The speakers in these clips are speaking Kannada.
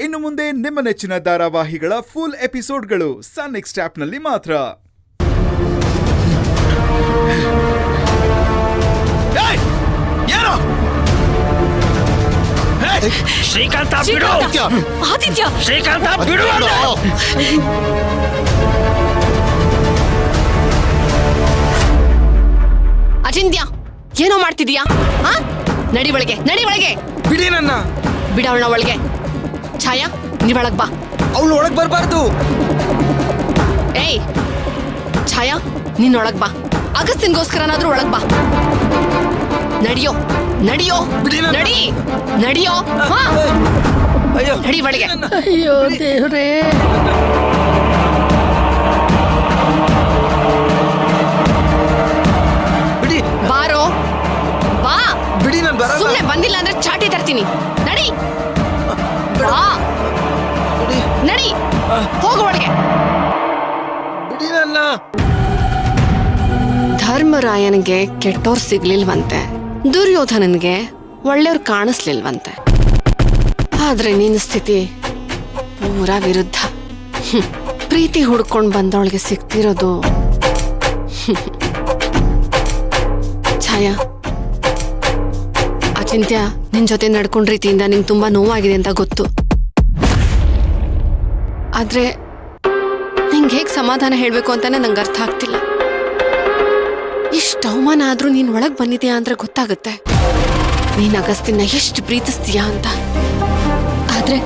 ಇನ್ನು ಮುಂದೆ ನಿಮ್ಮ ನೆಚ್ಚಿನ ಧಾರಾವಾಹಿಗಳ ಫುಲ್ ಎಪಿಸೋಡ್ಗಳು ಸನ್ ನೆಕ್ಸ್ಟ್ ಆಪ್ನಲ್ಲಿ ಮಾತ್ರ. ಶ್ರೀಕಾಂತ ಬಿಡು. ಆದಿತ್ಯ, ಶ್ರೀಕಾಂತ ಬಿಡು. ಅಚಿಂತ್ಯ, ಏನೋ ಮಾಡ್ತಿದೀಯಾ? ನಡಿ ಒಳಗೆ, ನಡಿ ಒಳಗೆ. ಬಿಡಿ ನನ್ನ. ಬಿಡ ಅವಳ ಒಳಗೆ. ಛಾಯಾ, ನೀವೊಳಗ್ ಬಾ. ಅವಳು ಒಳಗ್ ಬರ್ಬಾರ್ದು. ಏಯ್ ಛಾಯಾ, ನೀನ್ ಒಳಗ್ ಬಾ. ಅಗಸ್ತಿನ್ಗೋಸ್ಕರನಾದ್ರೂ ಒಳಗ್ ಬಾ. ನಡಿಯೋ, ನಡಿಯೋ, ನಡಿ, ನಡಿಯೋ. ನಡಿ ಒಳಗೆ. ಅಯ್ಯೋ ದೇವ್ರೇ, ಬಿಡಿ. ಬಾರೋ, ಬಾ. ಬಿಡಿ, ನಾನು ಬರಲ್ಲ. ಸುಮ್ನೆ ಬಂದಿಲ್ಲ ಅಂದ್ರೆ ಚಾಟಿ ತರ್ತೀನಿ. ನಡಿ, ಬಾ. ನಡಿ, ಹೋಗು ಒಳಗೆ. ಬಿಡಿ ನನ್ನ. ಧರ್ಮರಾಯನಿಗೆ ಕೆಟ್ಟೋರ್ ಸಿಗ್ಲಿಲ್ವಂತೆ, ದುರ್ಯೋಧನನ್ಗೆ ಒಳ್ಳೆಯವ್ರು ಕಾಣಿಸ್ಲಿಲ್ವಂತೆ. ಆದ್ರೆ ನಿನ್ನ ಸ್ಥಿತಿ ಪೂರಾ ವಿರುದ್ಧ. ಪ್ರೀತಿ ಹುಡ್ಕೊಂಡ್ ಬಂದವಳಿಗೆ ಸಿಗ್ತಿರೋದು. ಛಾಯಾ, ಅಚಿಂತ್ಯ ನಿನ್ ಜೊತೆ ನಡ್ಕೊಂಡ್ ರೀತಿಯಿಂದ ನಿಂಗೆ ತುಂಬಾ ನೋವಾಗಿದೆ ಅಂತ ಗೊತ್ತು. ಆದ್ರೆ ನಿಂಗೆ ಹೇಗ್ ಸಮಾಧಾನ ಹೇಳ್ಬೇಕು ಅಂತಾನೆ ನಂಗೆ ಅರ್ಥ ಆಗ್ತಿಲ್ಲ. ಇಷ್ಟು ಅವಮಾನ ಆದ್ರೂ ನೀನ್ ಒಳಗ್ ಬಂದಿದ್ಯಾ ಅಂದ್ರೆ ಗೊತ್ತಾಗುತ್ತೆ ನೀನ್ ಅಗಸ್ತಿನ ಎಷ್ಟು ಪ್ರೀತಿಸ್ತೀಯಾ ಅಂತ. ಆದ್ರೆ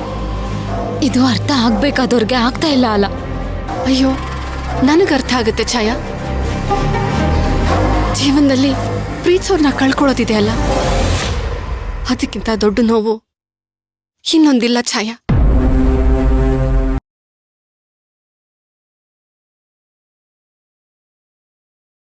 ಇದು ಅರ್ಥ ಆಗ್ಬೇಕಾದವ್ರಿಗೆ ಆಗ್ತಾ ಇಲ್ಲ ಅಲ್ಲ. ಅಯ್ಯೋ, ನನಗ್ ಅರ್ಥ ಆಗುತ್ತೆ ಛಾಯಾ. ಜೀವನದಲ್ಲಿ ಪ್ರೀತಿಸೋರ್ನ ಕಳ್ಕೊಳ್ಳೋದಿದೆ ಅಲ್ಲ, ಅದಕ್ಕಿಂತ ದೊಡ್ಡ ನೋವು ಇನ್ನೊಂದಿಲ್ಲ ಛಾಯಾ.